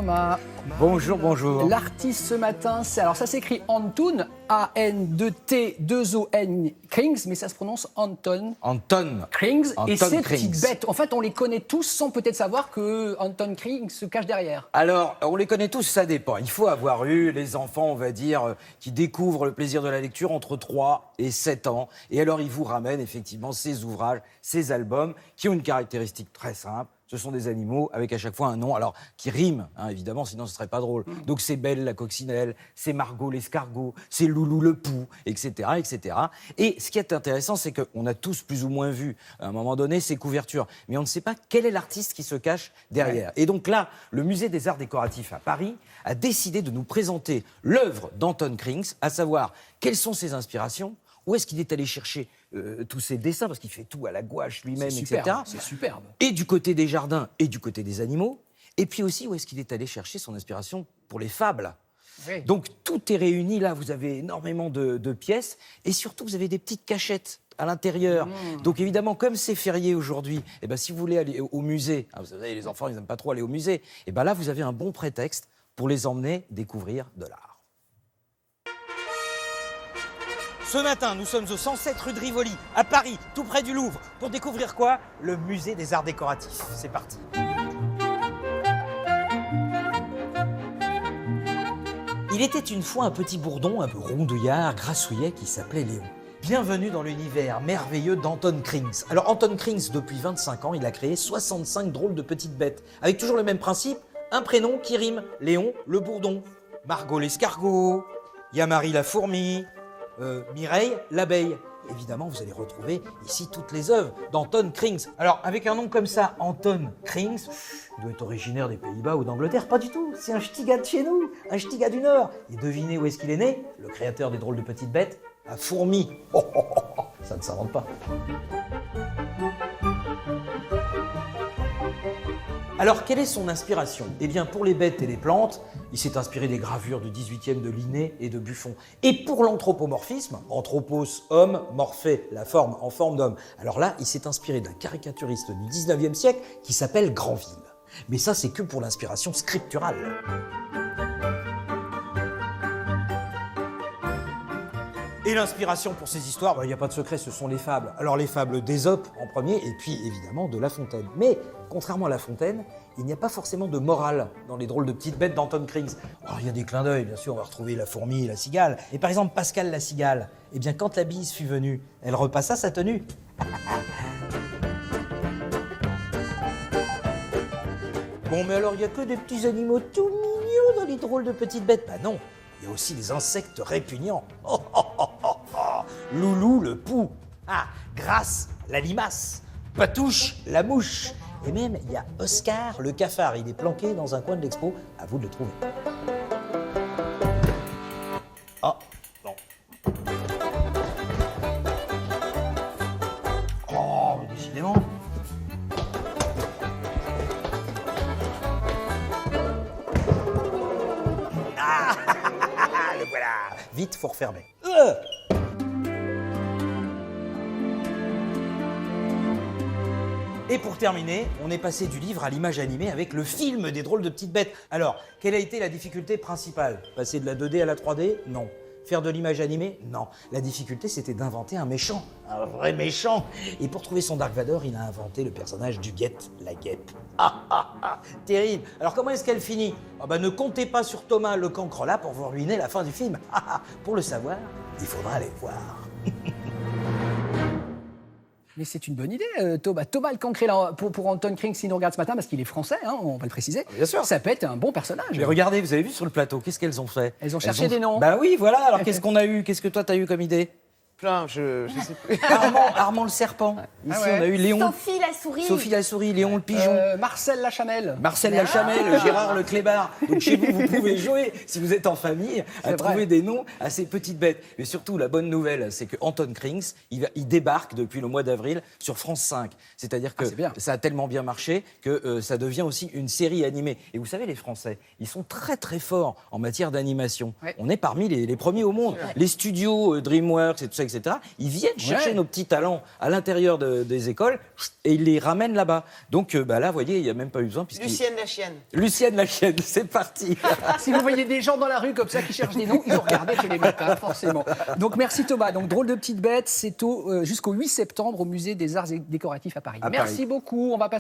Thomas. Bonjour, bonjour. L'artiste ce matin, ça s'écrit Antoon, A-N-2-T-2-O-N Krings, mais ça se prononce Anton. Anton. Krings. Anton Et ces Krings. petites bêtes, en fait, on les connaît tous sans peut-être savoir que Anton Krings se cache derrière. Alors, on les connaît tous, ça dépend. Il faut avoir eu les enfants, on va dire, qui découvrent le plaisir de la lecture entre 3 et 7 ans. Et alors, ils vous ramènent effectivement ces ouvrages, ces albums, qui ont une caractéristique très simple. Ce sont des animaux avec à chaque fois un nom, alors qui rime, hein, évidemment, sinon ce serait pas drôle. Donc c'est Belle la coccinelle, c'est Margot l'escargot, c'est Loulou le pou, etc., etc. Et ce qui est intéressant, c'est qu'on a tous plus ou moins vu, à un moment donné, ces couvertures. Mais on ne sait pas quel est l'artiste qui se cache derrière. Ouais. Et donc là, le Musée des Arts Décoratifs à Paris a décidé de nous présenter l'œuvre d'Anton Krings, à savoir quelles sont ses inspirations, où est-ce qu'il est allé chercher tous ces dessins, parce qu'il fait tout à la gouache lui-même, etc. C'est superbe. Et du côté des jardins et du côté des animaux. Et puis aussi, où est-ce qu'il est allé chercher son inspiration pour les fables. Oui. Donc tout est réuni là, vous avez énormément de pièces. Et surtout, vous avez des petites cachettes à l'intérieur. Donc évidemment, comme c'est férié aujourd'hui, eh ben, si vous voulez aller au musée, vous savez, les enfants, ils n'aiment pas trop aller au musée, et ben là, vous avez un bon prétexte pour les emmener découvrir de l'art. Ce matin, nous sommes au 107 rue de Rivoli, à Paris, tout près du Louvre, pour découvrir quoi? Le musée des arts décoratifs. C'est parti. Il était une fois un petit bourdon, un peu rondouillard, grassouillet, qui s'appelait Léon. Bienvenue dans l'univers merveilleux d'Anton Krings. Alors Anton Krings, depuis 25 ans, il a créé 65 drôles de petites bêtes, avec toujours le même principe, un prénom qui rime, Léon le bourdon, Margot l'escargot, Yamari la fourmi, Mireille l'abeille. Évidemment, vous allez retrouver ici toutes les œuvres d'Anton Krings. Alors, avec un nom comme ça, Anton Krings, il doit être originaire des Pays-Bas ou d'Angleterre. Pas du tout, c'est un ch'tiga de chez nous, un ch'tiga du Nord. Et devinez où est-ce qu'il est né? Le créateur des drôles de petites bêtes, à Fourmi. Oh, oh, oh, oh, ça ne s'invente pas. Alors, quelle est son inspiration? Eh bien, pour les bêtes et les plantes, il s'est inspiré des gravures du 18e de Linné et de Buffon. Et pour l'anthropomorphisme, anthropos, homme, morphé, la forme en forme d'homme. Alors là, il s'est inspiré d'un caricaturiste du 19e siècle qui s'appelle Granville. Mais ça, c'est que pour l'inspiration scripturale. Et l'inspiration pour ces histoires, il n'y a pas de secret, ce sont les fables. Alors les fables d'Ésope en premier, et puis évidemment de La Fontaine. Mais contrairement à La Fontaine, il n'y a pas forcément de morale dans les drôles de petites bêtes d'Anton Krings. Alors il y a des clins d'œil, bien sûr, on va retrouver la fourmi et la cigale. Et par exemple, Pascal la cigale, eh bien quand la bise fut venue, elle repassa sa tenue. Bon, mais alors il n'y a que des petits animaux tout mignons dans les drôles de petites bêtes. Bah non, il y a aussi des insectes répugnants. Oh, oh, oh, oh, oh. Loulou le pou. Ah, Grasse la limace. Patouche la mouche. Et même, il y a Oscar le cafard. Il est planqué dans un coin de l'expo. À vous de le trouver. Ah, non. Oh, mais décidément. Ah, le voilà. Vite, faut refermer. Et pour terminer, on est passé du livre à l'image animée avec le film des drôles de petites bêtes. Alors, quelle a été la difficulté principale? Passer de la 2D à la 3D? Non. Faire de l'image animée? Non. La difficulté, c'était d'inventer un méchant. Un vrai méchant. Et pour trouver son Dark Vador, il a inventé le personnage du Guette, la guêpe. Ah, ah, ah, terrible. Alors, comment est-ce qu'elle finit? Ne comptez pas sur Thomas le cancre-là pour vous ruiner la fin du film. Ah, ah. Pour le savoir, il faudra aller voir. Mais c'est une bonne idée, Thomas. Thomas le Cancré, là, pour Anton Krings, s'il nous regarde ce matin, parce qu'il est français, hein, on va le préciser. Bien sûr. Ça peut être un bon personnage. Mais regardez, vous avez vu sur le plateau, qu'est-ce qu'elles ont fait? Elles ont cherché des noms. Bah oui, voilà. Alors qu'est-ce qu'on a eu? Qu'est-ce que toi t'as eu comme idée? Plein, je sais plus. Armand le serpent. Ici, ouais. on a eu Léon. Sophie la souris. Sophie la souris, Léon le pigeon. Marcel la chamelle. Marcel la chamelle, Gérard le clébard. Donc chez vous, vous pouvez jouer, si vous êtes en famille, à trouver des noms à ces petites bêtes. Mais surtout, la bonne nouvelle, c'est que Anton Krings, il débarque depuis le mois d'avril sur France 5. C'est-à-dire que ça a tellement bien marché que ça devient aussi une série animée. Et vous savez, les Français, ils sont très très forts en matière d'animation. Ouais. On est parmi les premiers au monde. Les studios DreamWorks et tout ça, etc. Ils viennent chercher Ouais. nos petits talents à l'intérieur des écoles et ils les ramènent là-bas. Donc là, vous voyez, il n'y a même pas eu besoin. Lucienne la chienne. Lucienne la chienne, c'est parti. Si vous voyez des gens dans la rue comme ça qui cherchent des noms, ils ont regardé chez les matins, forcément. Donc merci Thomas. Donc Drôle de petite bête, c'est jusqu'au 8 septembre au musée des Arts et Décoratifs à Paris. À Merci Paris. beaucoup. On va passer